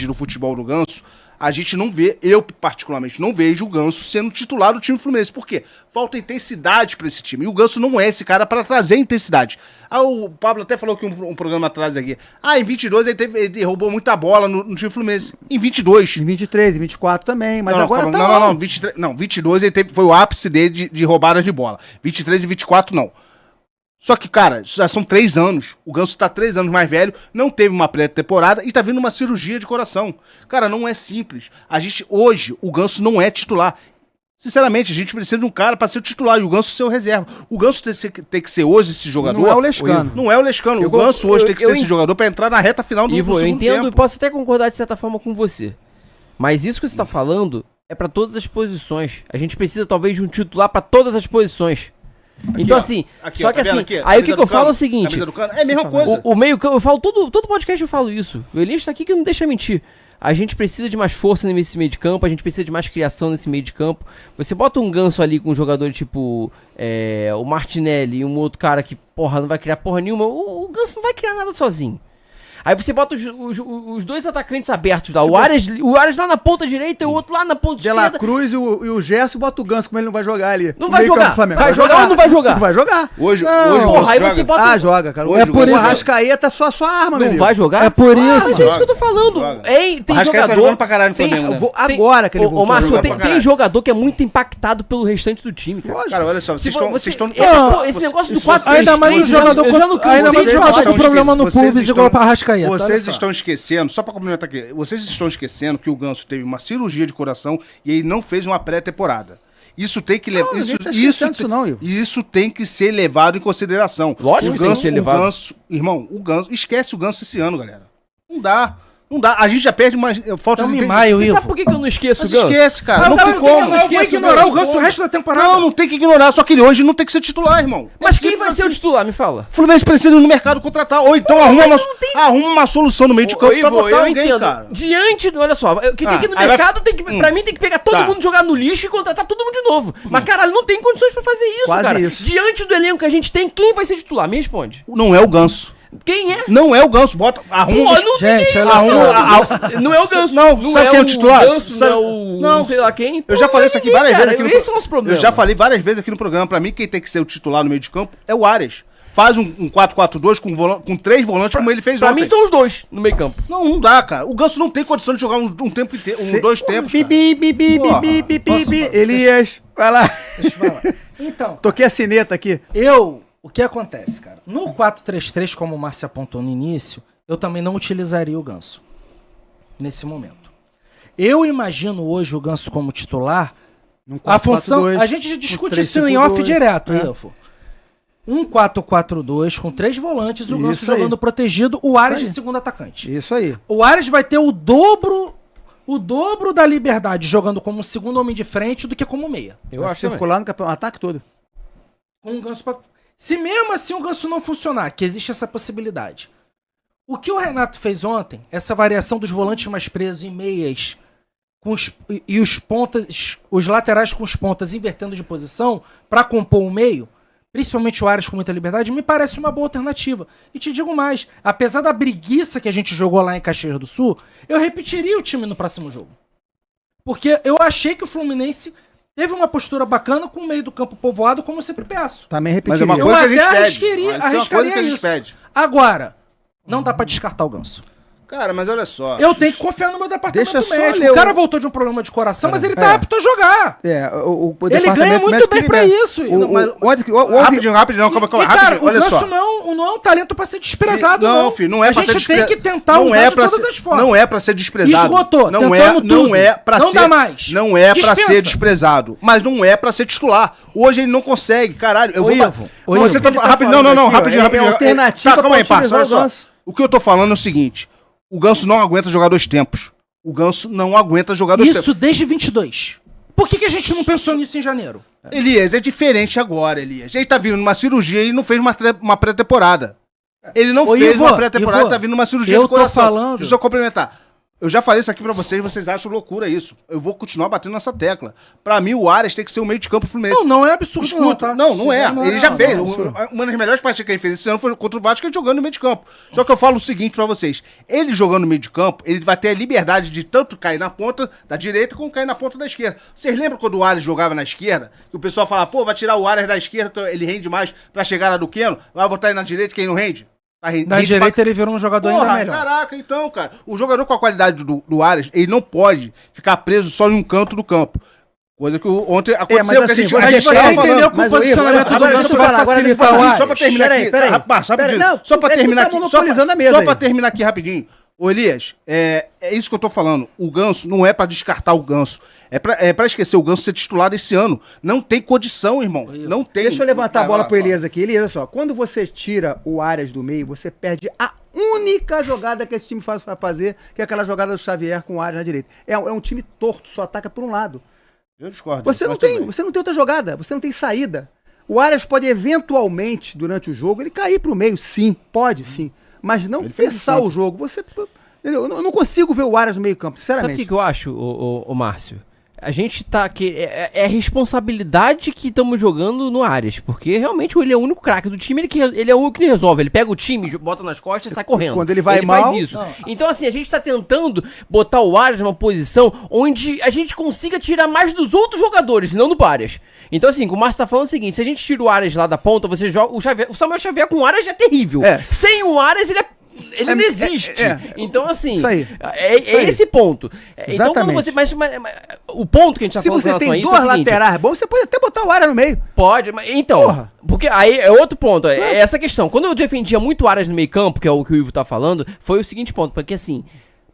no futebol do Ganso, a gente não vê, eu particularmente não vejo o Ganso sendo titular do time Fluminense. Por quê? Falta intensidade pra esse time. E o Ganso não é esse cara pra trazer intensidade. O Pablo até falou que um programa atrás aqui. Em 22 ele roubou muita bola no time Fluminense. Em 22. Em 23, em 24 também, mas não, agora calma, tá não, 23, não, 22 foi o ápice dele de roubada de bola. 23 e 24 não. Só que, cara, já são 3 anos. O Ganso tá 3 anos mais velho, não teve uma pré-temporada e tá vindo uma cirurgia de coração. Cara, não é simples. Hoje, o Ganso não é titular. Sinceramente, a gente precisa de um cara pra ser o titular e o Ganso ser o reserva. O Ganso tem que ser hoje esse jogador. Não é o Lescano. Não é o Lescano. O Ganso hoje tem que ser esse jogador pra entrar na reta final do segundo tempo. Eu entendo e tempo. posso até concordar de certa forma com você. Mas isso que você tá falando é pra todas as posições. A gente precisa talvez de um titular pra todas as posições. Aqui, então, ó, assim, aqui, só ó, que tá vendo assim, aqui? aí o que eu Camisa falo é o do seguinte: camisa do Cano, é a mesma coisa. o meio campo, eu falo todo podcast eu falo isso. O Elias tá aqui que não deixa mentir. A gente precisa de mais força nesse meio de campo, a gente precisa de mais criação nesse meio de campo. Você bota um Ganso ali com um jogador tipo o Martinelli e um outro cara que, porra, não vai criar porra nenhuma. O Ganso não vai criar nada sozinho. Aí você bota os dois atacantes abertos lá. O Arias lá na ponta direita e o outro lá na ponta De La esquerda. Cruz e o Gerson bota o Ganso, como ele não vai jogar ali. Não vai jogar. Vai jogar ou não vai jogar? Não vai jogar. Hoje Porra, aí você bota... joga, cara. Hoje É por o isso. O Ganso- Arrascaeta é só a sua arma, meu Não amigo. vai jogar? É por isso. Mas é isso que eu tô falando. Joga. Tem O Arrascaeta tá jogador... jogando pra caralho no Flamengo, né? Agora que ele voltou. Márcio, jogar tem pra caralho. jogador que é muito impactado pelo restante do time, cara. Cara, olha só, vocês estão... Esse negócio do 4-3-3... Ainda mais um jogador eu já não canso ainda mais de um falar jogador com disso. problema no Vocês pubis estão- igual pra Arrascaeta. Vocês olha só. estão esquecendo, só pra complementar aqui, vocês estão esquecendo que o Ganso teve uma cirurgia de coração e ele não fez uma pré-temporada. Isso tem que levar. a gente tá esquecendo isso não, Ivo. Isso tem que ser levado em consideração. Lógico que tem que ser levado. O Ganso, esquece o Ganso esse ano, galera. Não dá. Não dá. A gente já perde uma falta Tamo de em maio, Você Ivo. sabe por que eu não esqueço o Mas Ganso? esquece, cara. Mas Não sabe tem por que como. eu vou ignorar o Ganso o resto da temporada? Não tem que ignorar. Só que ele hoje não tem que ser titular, irmão. Mas É quem simples vai ser o assim. titular? Me fala. O Fluminense precisa ir no mercado contratar. Ou então arruma uma solução no meio de campo pra botar alguém, cara. Diante do... Olha só, o que tem que ir no aí vai- mercado, pra mim tem que pegar todo Tá. mundo, jogar no lixo e contratar todo mundo de novo. Mas, caralho, não tem condições pra fazer isso, Quase cara. isso. Diante do elenco que a gente tem, quem vai ser titular? Me responde. Não é o Ganso. Quem é? Não é o Ganso. Arruma. Pô, não Gente, tem olha isso. Não é o Ganso. Não, sabe é quem é o o titular? Ganso, Sabe- não é o... Não, sei lá quem. Eu já Pô, falei isso aqui ninguém, várias cara. vezes aqui no Esse é o nosso problema. Eu já falei várias vezes aqui no programa. Pra mim, quem tem que ser o titular no meio de campo é o Arias. Faz um 4-4-2 com 3 volantes, como ele fez Pra ontem. mim são os dois no meio campo. Não dá, cara. O Ganso não tem condição de jogar um tempo inteiro, 2 tempos, cara. Elias, vai lá. Então, Toquei a sineta aqui. o que acontece, cara? No 4-3-3, como o Márcio apontou no início, eu também não utilizaria o Ganso. Nesse momento. Eu imagino hoje o Ganso como titular. A função. A gente já discute isso em off direto, Ivo. Um 4-4-2 com 3 volantes, o Ganso Isso aí. jogando protegido, o Arias aí. de segundo atacante. Isso aí. O Arias vai ter o dobro da liberdade jogando como segundo homem de frente do que como meia. Eu Vai acho também. circular no campeonato, ataque todo. Com o Ganso Se mesmo assim o Ganso não funcionar, que existe essa possibilidade. O que o Renato fez ontem, essa variação dos volantes mais presos em meias e os pontas, os laterais com os pontas invertendo de posição para compor o meio, principalmente o Arias com muita liberdade, me parece uma boa alternativa. E te digo mais, apesar da preguiça que a gente jogou lá em Caxias do Sul, eu repetiria o time no próximo jogo. Porque eu achei que o Fluminense teve uma postura bacana com o meio do campo povoado, como eu sempre peço. Também Mas é repetiria. uma coisa que a gente até pede. Mas isso é uma coisa arriscaria que a gente isso. pede. Agora, não dá pra descartar o Ganso. Cara, mas olha só. Eu tenho que confiar no meu departamento Deixa só médico. ler O cara o- voltou de um problema de coração, mas ele tá apto a jogar. O Ele ganha departamento muito médico bem pra libera. isso. Rapidinho, calma, E, cara, rapidinho. o Olha Ganso só. não é um talento pra ser desprezado, não. Filho, não é pra ser A gente tem desprezado. que tentar usar de todas as formas. Não é pra ser desprezado. Esgotou, não tentamos é, não tudo. é pra Não ser. dá mais. Não é pra Dispensa. ser desprezado, mas não é pra ser titular. Hoje ele não consegue, caralho. Eu Ô, vou Ivo, ô, Você Ivo, tá ele tá rapidinho, falando não, aqui, ó, rapidinho. é alternativa Calma pra aí, parça, utilizar olha o só. Ganso. O que eu tô falando é o seguinte: o Ganso não aguenta jogar 2 tempos. O Ganso não aguenta jogar 2 tempos. Isso desde 22. Por que a gente não pensou nisso em janeiro? Elias, é diferente agora, Elias. Ele tá vindo numa cirurgia e não fez uma pré-temporada. Ele não Ô, fez Ivo, uma pré-temporada, Ivo, tá vindo numa cirurgia eu do tô coração. falando- Deixa eu complementar. Eu já falei isso aqui pra vocês acham loucura isso. Eu vou continuar batendo nessa tecla. Pra mim, o Arias tem que ser o meio de campo do Fluminense. Não é absurdo. Escuta, não é. Ele já fez. Uma das melhores partidas que ele fez esse ano foi contra o Vasco, ele jogando no meio de campo. Só que eu falo o seguinte pra vocês. Ele jogando no meio de campo, ele vai ter a liberdade de tanto cair na ponta da direita como cair na ponta da esquerda. Vocês lembram quando o Arias jogava na esquerda? Que o pessoal falava, pô, vai tirar o Arias da esquerda, que ele rende mais pra chegar lá do Keno, vai botar ele na direita, quem não rende? Na direita ele virou um jogador ainda melhor. Caraca, então, cara. O jogador com a qualidade do Arias, ele não pode ficar preso só em um canto do campo. Coisa que ontem aconteceu, mas assim, que a gente você entendeu que o posicionamento do Ganso vai facilitar o Arias. Só pra terminar aqui, rapaz, rapidinho. Só pra terminar aqui, só pra terminar aqui rapidinho. Ô Elias, é isso que eu tô falando. O Ganso não é pra descartar o Ganso. É pra esquecer o Ganso ser titular esse ano. Não tem condição, irmão. Não tem. Deixa eu levantar a bola pro Elias aqui. Elias, olha só. Quando você tira o Arias do meio, você perde a única jogada que esse time faz pra fazer, que é aquela jogada do Xavier com o Arias na direita. É um time torto, só ataca por um lado. Eu discordo. Você não tem outra jogada, você não tem saída. O Arias pode eventualmente, durante o jogo, ele cair pro meio, sim, pode sim. Mas não fechar o jogo. Você... Eu não consigo ver o Arias no meio campo, sinceramente. Sabe o que eu acho, ô Márcio? A gente tá aqui. É responsabilidade que estamos jogando no Arias. Porque realmente ele é o único craque do time, ele é o único que resolve. Ele pega o time, bota nas costas e sai correndo. Quando ele vai mal, faz isso. Então, assim, a gente tá tentando botar o Arias numa posição onde a gente consiga tirar mais dos outros jogadores, não do Arias. Então, assim, o Márcio tá falando o seguinte: se a gente tira o Arias lá da ponta, você joga. O Samuel Xavier com o Arias já é terrível. Sem o Arias, ele não existe. Então, assim, isso aí. É esse ponto. Então, quando você. Mas o ponto que a gente tá falando em relação a isso. Se você tem duas laterais bom, você pode até botar o Arias no meio. Pode, mas então. Porque aí é outro ponto. É essa questão. Quando eu defendia muito o Arias no meio-campo, que é o que o Ivo tá falando, foi o seguinte ponto. Porque assim,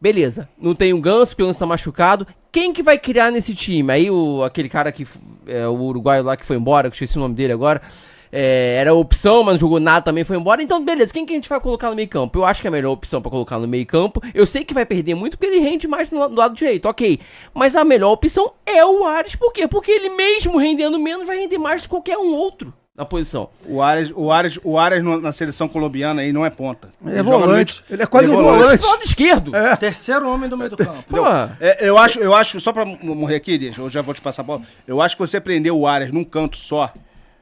beleza, não tem um Ganso, porque o Ganso tá machucado. Quem que vai criar nesse time? Aí aquele cara que. O uruguaio lá que foi embora, que eu esqueci o nome dele agora. Era opção, mas não jogou nada, também foi embora. Então, beleza, quem que a gente vai colocar no meio campo? Eu acho que a melhor opção pra colocar no meio campo, eu sei que vai perder muito porque ele rende mais do lado direito, ok. Mas a melhor opção é o Arias, por quê? Porque ele mesmo rendendo menos vai render mais que qualquer um outro na posição. O Arias na seleção colombiana aí não é ponta. Ele é volante. Ele é quase um volante. Do lado esquerdo. Terceiro homem do meio do campo. Eu acho, só pra morrer aqui, Elias, eu já vou te passar a bola, eu acho que você prendeu o Arias num canto só.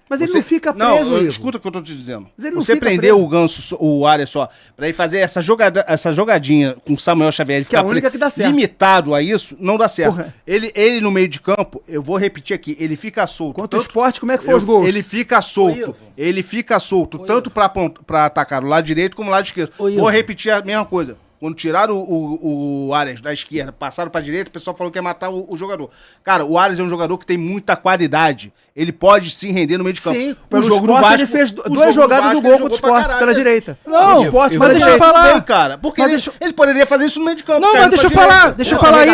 Mas ele não fica preso, Não, escuta o que eu tô te dizendo. Você prendeu o Ganso, o Arias só, pra ele fazer essa jogadinha com o Samuel Xavier, ele ficar a única que dá certo. Limitado a isso, não dá certo. Ele no meio de campo, eu vou repetir aqui, ele fica solto. Contra o Sport, como é que foi os gols? Ele fica solto, tanto pra atacar do lado direito como do lado esquerdo. Vou repetir a mesma coisa. Quando tiraram o Arias da esquerda, passaram pra direita, o pessoal falou que ia matar o jogador. Cara, o Arias é um jogador que tem muita qualidade. Ele pode sim render no meio de campo. Sim, o jogo do Vasco, ele fez duas jogadas do gol contra o Sport pela direita. Não, o Sport mas deixa eu falar. Bem, cara, porque ele poderia fazer isso no meio de campo. Não, cara, mas deixa eu falar,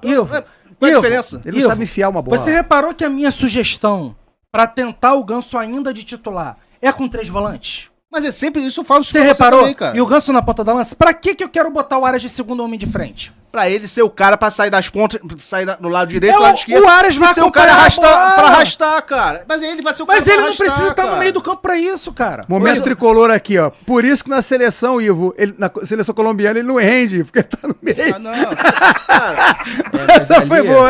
Ivo. Qual é a diferença? Ele não sabe enfiar uma bola. Você reparou que a minha sugestão pra tentar o Ganso ainda de titular é com 3 volantes? Mas é sempre isso, eu falo Você reparou? Também, cara. E o Ganso na ponta da lança? Pra que eu quero botar o Arias de segundo homem de frente? Pra ele ser o cara pra sair das pontas, sair do lado direito, do lado esquerdo. O Arias vai ser o cara pra arrastar, cara. Mas ele vai ser o cara pra arrastar. Mas ele não precisa estar no meio do campo pra isso, cara. Momento tricolor aqui, ó. Por isso que na seleção, Ivo, na seleção colombiana ele não rende, porque ele tá no meio. Não. Cara, essa foi boa,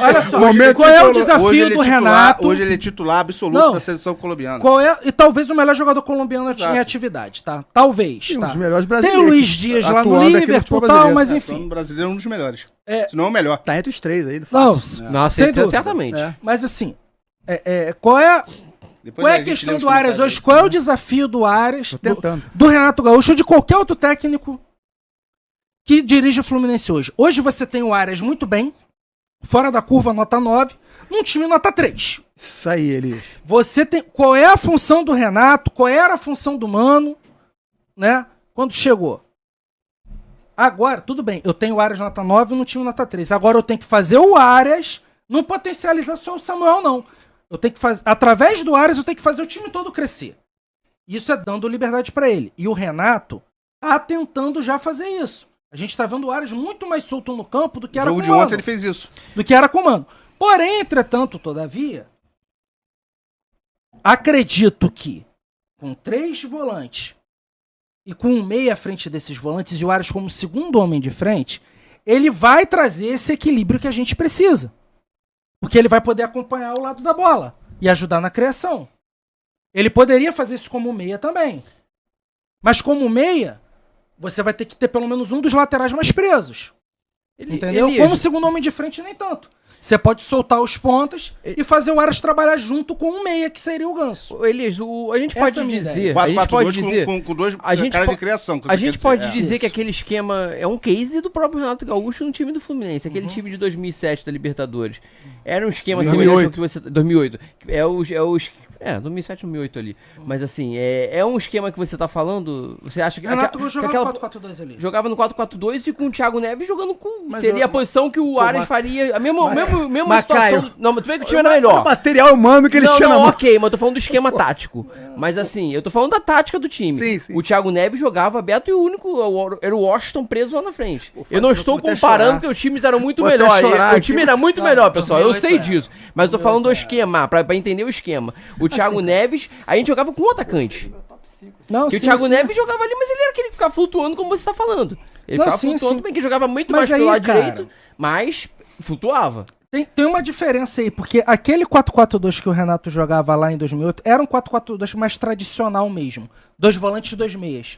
Olha só, qual é o desafio do Renato? Hoje ele é titular absoluto da seleção colombiana. E talvez o melhor jogador colombiano em atividade, tá? Talvez, tá? Um dos melhores brasileiros. Tem o Luiz Dias lá no Liverpool e tal, mas enfim. Ele é um dos melhores. Se não é o melhor. Tá entre os 3 aí. Certamente. Mas assim, qual é a questão do Arias hoje? Qual é o desafio do Arias, do Renato Gaúcho ou de qualquer outro técnico que dirige o Fluminense hoje? Hoje você tem o Arias muito bem, fora da curva, nota 9, num time nota 3. Isso aí, Elias. Você tem... Qual é a função do Renato? Qual era a função do Mano, né? Quando chegou? Agora, tudo bem, eu tenho o Arias nota 9 no time nota 3. Agora eu tenho que fazer o Arias, não potencializar só o Samuel, não. Eu tenho que fazer, através do Arias, eu tenho que fazer o time todo crescer. Isso é dando liberdade pra ele. E o Renato tá tentando já fazer isso. A gente tá vendo o Arias muito mais solto no campo do que era com o Mano. No jogo de ontem ele fez isso. Do que era com o Mano. Porém, entretanto, todavia, acredito que com 3 volantes e com um meia à frente desses volantes e o Arias como segundo homem de frente, ele vai trazer esse equilíbrio que a gente precisa. Porque ele vai poder acompanhar o lado da bola e ajudar na criação. Ele poderia fazer isso como meia também. Mas como meia, você vai ter que ter pelo menos um dos laterais mais presos. Entendeu? Como segundo homem de frente, nem tanto. Você pode soltar os pontas e fazer o Arias trabalhar junto com o meia, que seria o Ganso. Elias, a gente pode dizer... 4-4-2 com dois caras de criação. A gente pode dizer que aquele esquema é um case do próprio Renato Gaúcho no time do Fluminense. Aquele time de 2007 da Libertadores. Era um esquema... 2008. 2007, 2008 ali. Mas assim, é um esquema que você tá falando... Você acha que... Renato jogava no 4-4-2 ali. Jogava no 4-4-2 e com o Thiago Neves jogando com... Seria a posição que o Arias faria. A mesma situação... Não, mas tu vê que o time era melhor. O material humano que ele chama... Não, ok, mas eu tô falando do esquema tático. Mas assim, eu tô falando da tática do time. Sim. O Thiago Neves jogava aberto e o único era o Washington preso lá na frente. Eu não estou comparando porque os times eram muito melhores. O time era muito melhor, pessoal. Eu sei disso. Mas eu tô falando do esquema, pra entender o esquema. O Thiago Neves, a gente jogava com um atacante. Não, o Thiago Neves jogava ali, mas ele era aquele que ficava flutuando, como você tá falando. Ele ficava flutuando bem, que jogava muito mais pelo lado direito, mas flutuava. Tem uma diferença aí, porque aquele 4-4-2 que o Renato jogava lá em 2008 era um 4-4-2 mais tradicional mesmo. 2 volantes e 2 meias.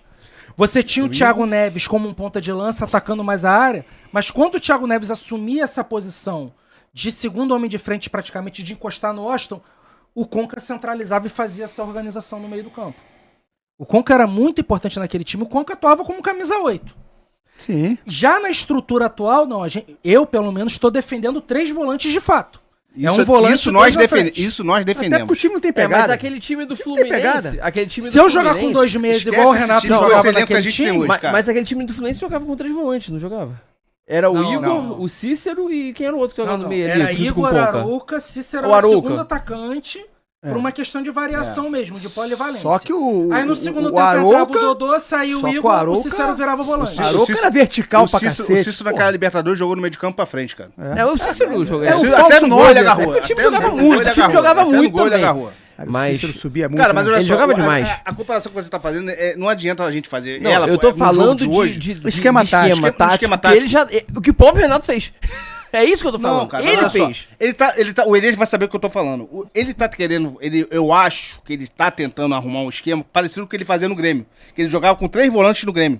Você tinha o Thiago Neves como um ponta de lança atacando mais a área, mas quando o Thiago Neves assumia essa posição de segundo homem de frente praticamente, de encostar no Washington, o Conca centralizava e fazia essa organização no meio do campo. O Conca era muito importante naquele time, o Conca atuava como camisa 8. Sim. Já na estrutura atual, não, eu pelo menos estou defendendo 3 volantes de fato. Isso nós defendemos. Até porque o time não tem pegada. Mas aquele time do Fluminense... Se eu jogar com 2 meias igual o Renato jogava naquele time... Mas aquele time do Fluminense jogava com 3 volantes, não jogava? Era o Igor, o Cícero e quem era o outro que jogava no meio ali? Era Igor, Arouca, Cícero era o segundo atacante, por uma questão de variação mesmo, de polivalência. Só que aí no segundo tempo entrava o Dodô, saiu o Igor, o Cícero virava o volante. O Arouca era vertical pra cacete. O Cícero naquela Libertadores jogou no meio de campo pra frente, cara. O Cícero jogou. Até no gol ele agarrou. O time jogava muito, também. Mas Cícero subia muito. Cara, mas olha ele só, jogava demais. A comparação que você tá fazendo, não adianta a gente fazer. Não, eu tô falando de esquema tático. O que o próprio Renato fez. É isso que eu tô falando. Não, cara, ele fez. O Elias vai saber o que eu tô falando. Ele tá querendo. Eu acho que ele tá tentando arrumar um esquema parecido com o que ele fazia no Grêmio. Que ele jogava com 3 volantes no Grêmio.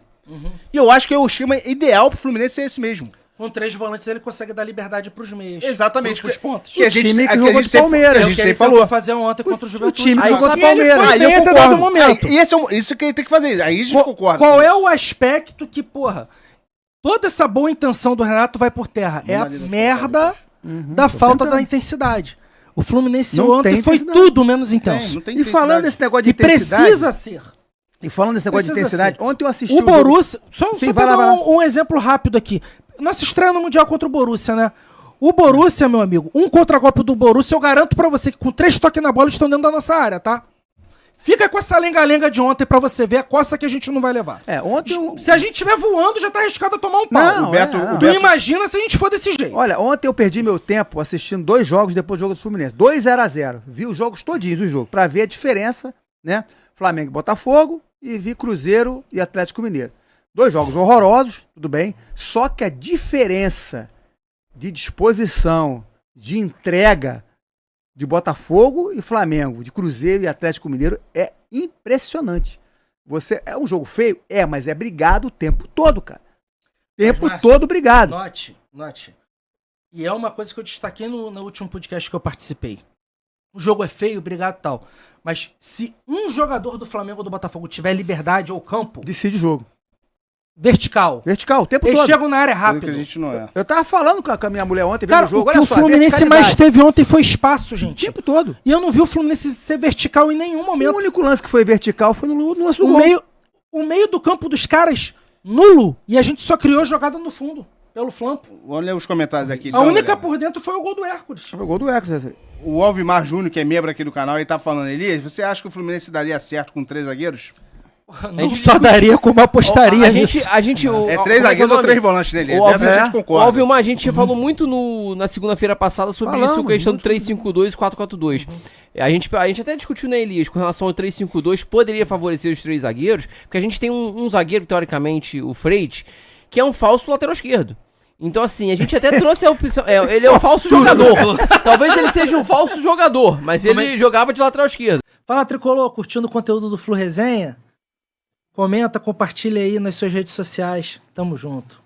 E eu acho que o esquema ideal pro Fluminense é esse mesmo. Com 3 volantes ele consegue dar liberdade pros meias. Exatamente. Pros pontos. Que a gente jogou de Palmeiras. A gente sempre falou. Fazer ontem contra o Juventude. O time que jogou de Palmeiras. Aí eu concordo. Momento. E isso que ele tem que fazer. Aí a gente concorda. Qual é o aspecto que, porra, toda essa boa intenção do Renato vai por terra? É a merda da falta da intensidade. O Fluminense ontem foi tudo menos intenso. E falando desse negócio de intensidade... precisa ser. E falando desse negócio de intensidade, ontem eu assisti o Borussia... Só pegar um exemplo rápido aqui. Nossa estreia no Mundial contra o Borussia, né? O Borussia, meu amigo, um contra-golpe do Borussia, eu garanto pra você que com 3 toques na bola eles estão dentro da nossa área, tá? Fica com essa lenga-lenga de ontem pra você ver a coça que a gente não vai levar. Ontem... Se a gente estiver voando, já tá arriscado a tomar um pau. Tu imagina se a gente for desse jeito. Olha, ontem eu perdi meu tempo assistindo 2 jogos depois do jogo do Fluminense. 2-0-0. Vi os jogos todinhos, o jogo, pra ver a diferença, né? Flamengo e Botafogo e vi Cruzeiro e Atlético Mineiro. 2 jogos horrorosos, tudo bem. Só que a diferença de disposição, de entrega de Botafogo e Flamengo, de Cruzeiro e Atlético Mineiro é impressionante. É um jogo feio? Mas é brigado o tempo todo, cara. Tempo todo brigado. Note. E é uma coisa que eu destaquei no último podcast que eu participei. O jogo é feio, brigado e tal. Mas se um jogador do Flamengo ou do Botafogo tiver liberdade ou campo... Decide o jogo. Vertical, o tempo eles todo. Chegam na área rápido. A gente não é. Eu tava falando com a minha mulher ontem, cara, vendo o jogo. O que o Fluminense mais teve ontem foi espaço, gente. O tempo todo. E eu não vi o Fluminense ser vertical em nenhum momento. O único lance que foi vertical foi no lance do gol. O meio do campo dos caras, nulo. E a gente só criou jogada no fundo, pelo flanco. Olha os comentários aqui. A única por dentro foi o gol do Hércules. Foi o gol do Hércules. O Alvimar Júnior, que é membro aqui do canal, ele tá falando, Elias, você acha que o Fluminense daria certo com 3 zagueiros? Não só daria como apostaria nisso. É 3 zagueiros ou 3 volantes nele. Essa a gente concorda. Alvimar, a gente falou muito na segunda-feira passada sobre isso, questão do 3-5-2 e 4-4-2. A gente até discutiu na Elias com relação ao 3-5-2, poderia favorecer os 3 zagueiros, porque a gente tem um zagueiro, teoricamente, o Freitas, que é um falso lateral esquerdo. Então, assim, a gente até trouxe a opção. Ele é um falso jogador. Talvez ele seja um falso jogador, mas ele jogava de lateral esquerdo. Fala, Tricolor, curtindo o conteúdo do Flu Resenha? Comenta, compartilha aí nas suas redes sociais. Tamo junto.